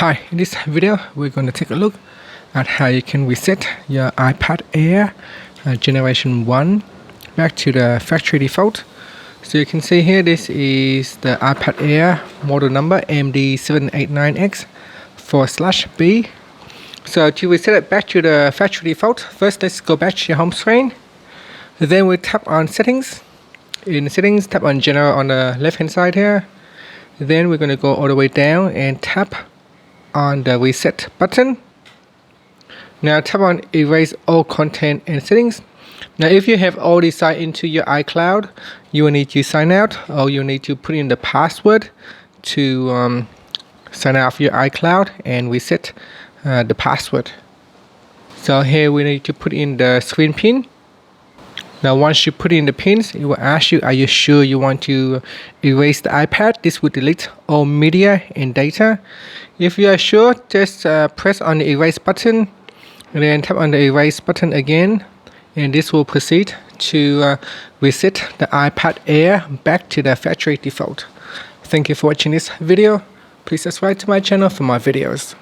Hi, in this video we're going to take a look at how you can reset your iPad Air generation 1 back to the factory default. So you can see here this is the iPad Air model number MD789X/B. So to reset it back to the factory default, first let's go back to your home screen. Then we tap on settings. In settings, tap on general on the left hand side here. Then we're going to go all the way down and tap on the reset button. Now tap on erase all content and settings. Now if you have already signed into your iCloud, you will need to sign out, or you need to put in the password to sign out of your iCloud and reset the password. So here we need to put in the screen pin. Now once you put in the pins, it will ask you, are you sure you want to erase the iPad? This will delete all media and data. If you are sure, just press on the erase button and then tap on the erase button again, and this will proceed to reset the iPad Air back to the factory default. Thank you for watching this video. Please subscribe to my channel for more videos.